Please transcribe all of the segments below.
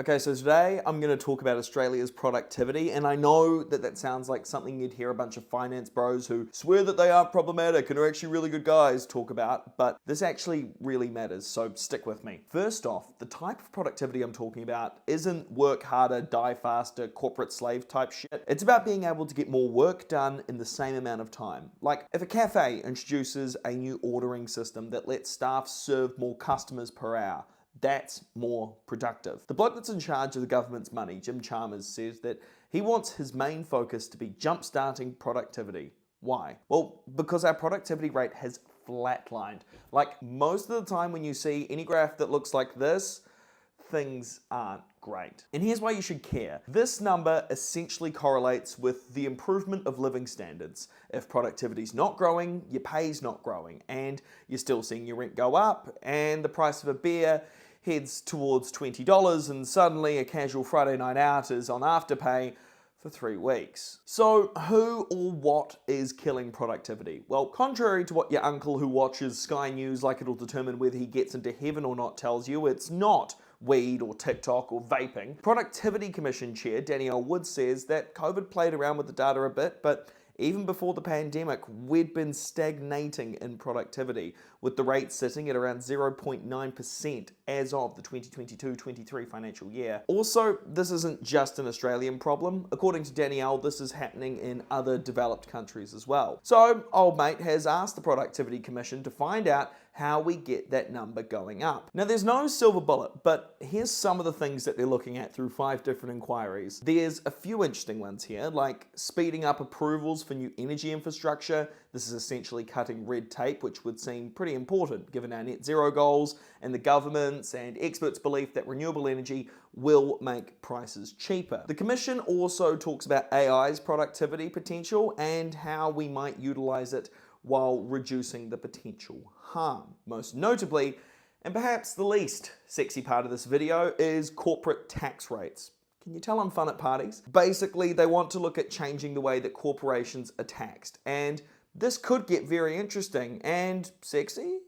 Okay, so today I'm going to talk about Australia's productivity, and I know that that sounds like something you'd hear a bunch of finance bros who swear that they aren't problematic and are actually really good guys talk about, but this actually really matters, so stick with me. First off, the type of productivity I'm talking about isn't work harder, die faster, corporate slave type shit. It's about being able to get more work done in the same amount of time. Like, if a cafe introduces a new ordering system that lets staff serve more customers per hour, that's more productive. The bloke that's in charge of the government's money, Jim Chalmers, says that he wants his main focus to be jump-starting productivity. Why? Well, because our productivity rate has flatlined. Like, most of the time when you see any graph that looks like this, things aren't great. And here's why you should care. This number essentially correlates with the improvement of living standards. If productivity's not growing, your pay's not growing, and you're still seeing your rent go up, and the price of a beer heads towards $20, and suddenly a casual Friday night out is on Afterpay for 3 weeks. So who or what is killing productivity? Well, contrary to what your uncle who watches Sky News like it'll determine whether he gets into heaven or not tells you, it's not weed or TikTok or vaping. Productivity Commission Chair Danielle Wood says that COVID played around with the data a bit, but even before the pandemic, we'd been stagnating in productivity, with the rate sitting at around 0.9% as of the 2022-23 financial year. Also, this isn't just an Australian problem. According to Danielle, this is happening in other developed countries as well. So, old mate has asked the Productivity Commission to find out how we get that number going up. Now, there's no silver bullet, but here's some of the things that they're looking at through 5 different inquiries. There's a few interesting ones here, like speeding up approvals for new energy infrastructure. This is essentially cutting red tape, which would seem pretty important given our net zero goals and the government's and experts' belief that renewable energy will make prices cheaper. The Commission also talks about AI's productivity potential and how we might utilize it while reducing the potential harm. Most notably, and perhaps the least sexy part of this video, is corporate tax rates. Can you tell I'm fun at parties? Basically, they want to look at changing the way that corporations are taxed, and this could get very interesting and sexy?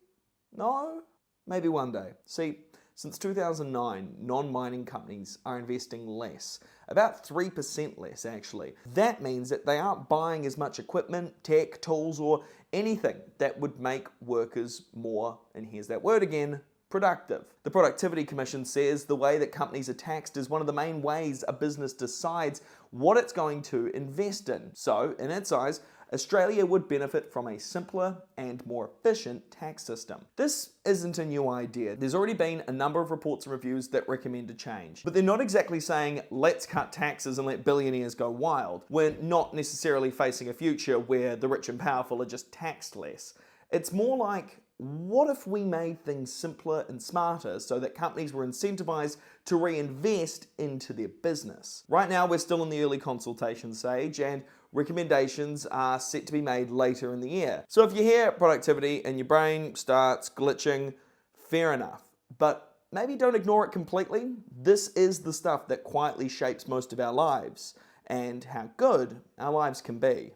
No? Maybe one day. See, since 2009, non-mining companies are investing less, about 3% less actually. That means that they aren't buying as much equipment, tech, tools, or anything that would make workers more, and here's that word again, productive. The Productivity Commission says the way that companies are taxed is one of the main ways a business decides what it's going to invest in. So, in its eyes, Australia would benefit from a simpler and more efficient tax system. This isn't a new idea. There's already been a number of reports and reviews that recommend a change. But they're not exactly saying, let's cut taxes and let billionaires go wild. We're not necessarily facing a future where the rich and powerful are just taxed less. It's more like, what if we made things simpler and smarter so that companies were incentivized to reinvest into their business? Right now, we're still in the early consultation stage, and recommendations are set to be made later in the year. So if you hear productivity and your brain starts glitching, fair enough. But maybe don't ignore it completely. This is the stuff that quietly shapes most of our lives, and how good our lives can be.